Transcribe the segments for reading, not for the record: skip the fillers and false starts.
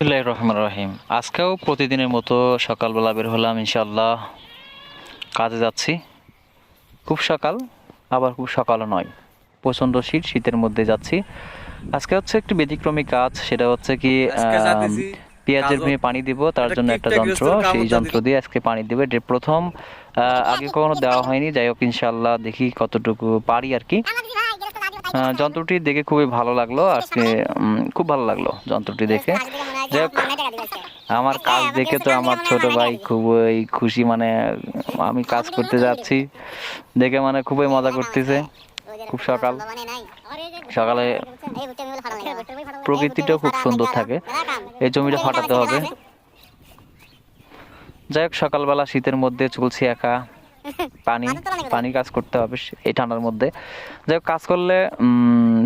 বিসমিল্লাহির রহমানির রহিম। আজকেও প্রতিদিনের মতো সকালবেলা বের হলাম, ইনশাআল্লাহ কাজে যাচ্ছি। খুব সকাল, আবার খুব সকালও নয়, প্রচণ্ড শীতের মধ্যে যাচ্ছি। আজকে হচ্ছে একটি ব্যতিক্রমী কাজ, সেটা হচ্ছে কি আজকে যাতেছি পেঁয়াজের কাজও ভুঁইয়ে পানি দিব, তার এটা জন্য একটা কিপটা যন্ত্র, গৃহস্থর সেই কামও যন্ত্র জানি দিয়ে আজকে পানি দেবে। যে প্রথম আগে কখনো দেওয়া হয়নি, যাই হোক ইনশাআল্লাহ দেখি কতটুকু পারি আর কি। যন্ত্রটি দেখে খুবই ভালো লাগলো আজকে, খুব ভালো লাগলো যন্ত্রটি দেখে। যাই হোক, আমার কাজ দেখে তো আমার ছোট ভাই খুবই খুশি, মানে আমি কাজ করতে যাচ্ছি দেখে মানে খুবই মজা করতেছে। খুব সকাল সকালে প্রকৃতিটাও খুব সুন্দর থাকে, এই জমিটা ফাটাতে হবে। যাই হোক, সকালবেলা শীতের মধ্যে চলছি একা, পানি পানি কাজ করতে হবে এই ঠান্ডার মধ্যে। যাই হোক, কাজ করলে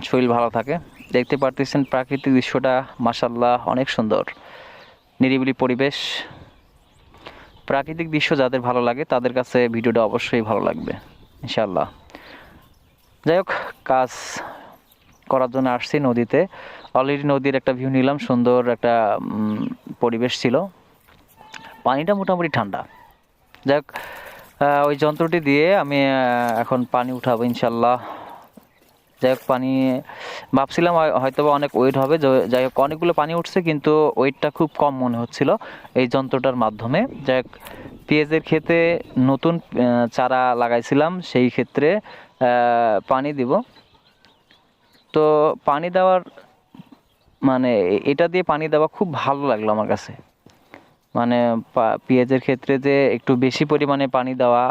শরীর ভালো থাকে। দেখতে পারতেছেন প্রাকৃতিক দৃশ্যটা, মাশাআল্লাহ অনেক সুন্দর, নিরিবিলি পরিবেশ। প্রাকৃতিক দৃশ্য যাদের ভালো লাগে তাদের কাছে ভিডিওটা অবশ্যই ভালো লাগবে ইনশাআল্লাহ। যাই হোক, কাজ করার জন্য আসছি নদীতে। অলরেডি নদীর একটা ভিউ নিলাম, সুন্দর একটা পরিবেশ ছিল, পানিটা মোটামুটি ঠান্ডা। যাই হোক, ওই যন্ত্রটি দিয়ে আমি এখন পানি উঠাবো ইনশাল্লাহ। যাই হোক, পানি ভাবছিলাম হয়তো বা অনেক ওয়েট হবে, যাই হোক অনেকগুলো পানি উঠছে, কিন্তু ওয়েটটা খুব কম মনে হচ্ছিল এই যন্ত্রটার মাধ্যমে। যাই হোক, পেঁয়াজের ক্ষেতে নতুন চারা লাগাইছিলাম, সেই ক্ষেত্রে পানি দিব। তো পানি দেওয়ার মানে এটা দিয়ে পানি দেওয়া খুব ভালো লাগলো আমার কাছে। মানে পেঁয়াজের ক্ষেত্রে যে একটু বেশি পরিমাণে পানি দেওয়া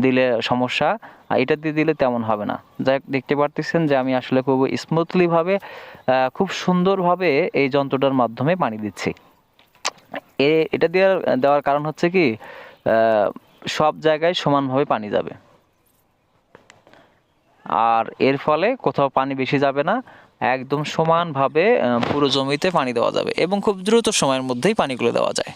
দিলে সমস্যা, আর এটা দিয়ে দিলে তেমন হবে না। যাই হোক, দেখতে পারতেছেন যে আমি আসলে খুব স্মুথলিভাবে, খুব সুন্দরভাবে এই যন্ত্রটার মাধ্যমে পানি দিচ্ছি। এটা দেওয়ার কারণ হচ্ছে কি, সব জায়গায় সমানভাবে পানি যাবে, আর এর ফলে কোথাও পানি বেশি যাবে না, একদম সমানভাবে পুরো জমিতে পানি দেওয়া যাবে, এবং খুব দ্রুত সময়ের মধ্যেই পানিগুলো দেওয়া যায়।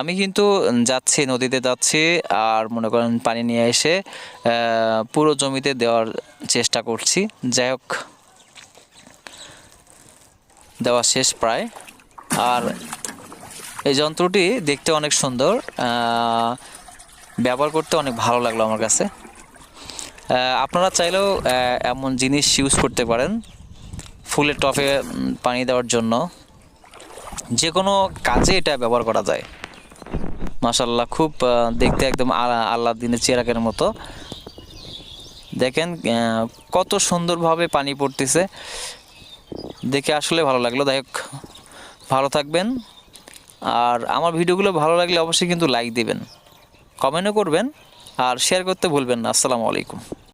আমি কিন্তু যাচ্ছি, নদীতে যাচ্ছি, আর মনে করেন পানি নিয়ে এসে পুরো জমিতে দেওয়ার চেষ্টা করছি। যাই হোক, দেওয়া শেষ প্রায়। আর এই যন্ত্রটি দেখতে অনেক সুন্দর, ব্যবহার করতে অনেক ভালো লাগলো আমার কাছে। আপনারা চাইলেও এমন জিনিস ইউজ করতে পারেন ফুলের টবে পানি দেওয়ার জন্য, যে কোনো কাজে এটা ব্যবহার করা যায়। মাশাআল্লাহ, খুব দেখতে একদম আল্লাদিনের চেরাকের মতো। দেখেন কত সুন্দরভাবে পানি পড়তেছে, দেখে আসলে ভালো লাগলো। যাই হোক, ভালো থাকবেন, আর আমার ভিডিওগুলো ভালো লাগলে অবশ্যই কিন্তু লাইক দিবেন, কমেন্টও করবেন, আর শেয়ার করতে ভুলবেন না। আসসালামু আলাইকুম।